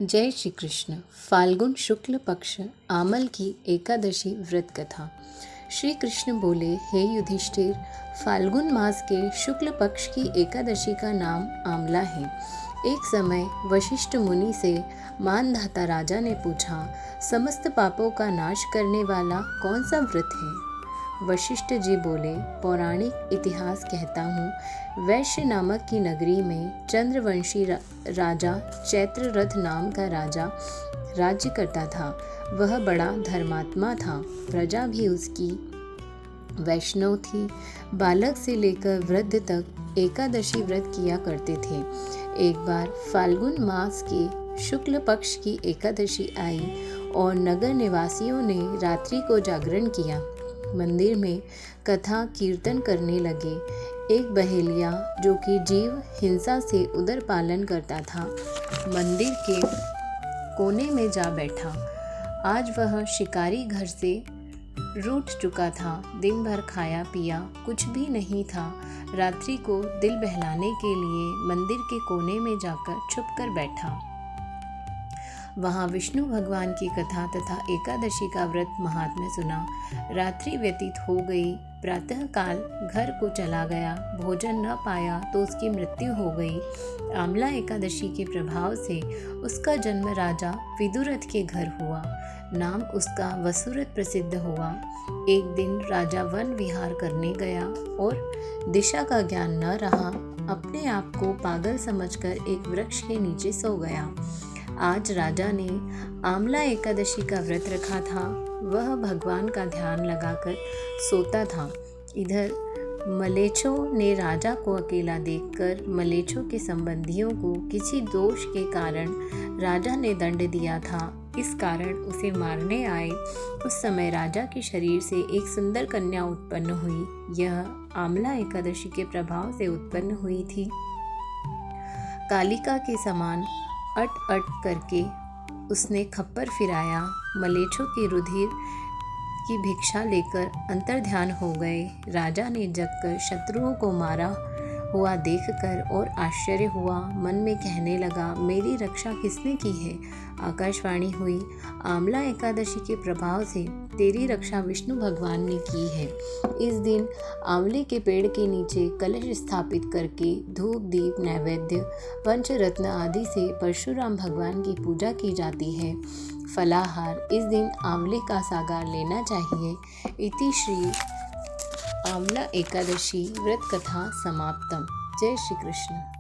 जय श्री कृष्ण। फाल्गुन शुक्ल पक्ष आमल की एकादशी व्रत कथा। श्री कृष्ण बोले, हे युधिष्ठिर, फाल्गुन मास के शुक्ल पक्ष की एकादशी का नाम आमला है। एक समय वशिष्ठ मुनि से मानधाता राजा ने पूछा, समस्त पापों का नाश करने वाला कौन सा व्रत है? वशिष्ठ जी बोले, पौराणिक इतिहास कहता हूँ, वैश्य नामक की नगरी में चंद्रवंशी राजा चैत्ररथ नाम का राजा राज्य करता था। वह बड़ा धर्मात्मा था। प्रजा भी उसकी वैष्णव थी। बालक से लेकर वृद्ध तक एकादशी व्रत किया करते थे। एक बार फाल्गुन मास के शुक्ल पक्ष की एकादशी आई और नगर निवासियों ने रात्रि को जागरण किया। मंदिर में कथा कीर्तन करने लगे। एक बहेलिया जो कि जीव हिंसा से उदर पालन करता था, मंदिर के कोने में जा बैठा। आज वह शिकारी घर से रूठ चुका था। दिन भर खाया पिया कुछ भी नहीं था। रात्रि को दिल बहलाने के लिए मंदिर के कोने में जाकर छुप कर बैठा। वहाँ विष्णु भगवान की कथा तथा एकादशी का व्रत महात्म्य सुना। रात्रि व्यतीत हो गई। प्रातः काल घर को चला गया। भोजन न पाया तो उसकी मृत्यु हो गई। आमला एकादशी के प्रभाव से उसका जन्म राजा विदुरथ के घर हुआ। नाम उसका वसुरथ प्रसिद्ध हुआ। एक दिन राजा वन विहार करने गया और दिशा का ज्ञान न रहा। अपने आप को पागल समझकर एक वृक्ष के नीचे सो गया। आज राजा ने आमला एकादशी का व्रत रखा था। वह भगवान का ध्यान लगाकर सोता था। इधर मलेच्छों ने राजा को अकेला देखकर मलेच्छों के संबंधियों को किसी दोष के कारण राजा ने दंड दिया था। इस कारण उसे मारने आए। उस समय राजा के शरीर से एक सुंदर कन्या उत्पन्न हुई। यह आमला एकादशी के प्रभाव से उत्पन्न हुई थी। कालिका के समान अट अट करके उसने खप्पर फिराया। मलेच्छों के रुधिर की भिक्षा लेकर अंतर्ध्यान हो गए। राजा ने जगकर शत्रुओं को मारा हुआ देखकर और आश्चर्य हुआ। मन में कहने लगा, मेरी रक्षा किसने की है? आकाशवाणी हुई, आमला एकादशी के प्रभाव से तेरी रक्षा विष्णु भगवान ने की है। इस दिन आंवले के पेड़ के नीचे कलश स्थापित करके धूप दीप नैवेद्य पंचरत्न आदि से परशुराम भगवान की पूजा की जाती है। फलाहार इस दिन आंवले का सागार लेना चाहिए। इति श्री आमला एकादशी व्रत कथा समाप्तम। जय श्री कृष्ण।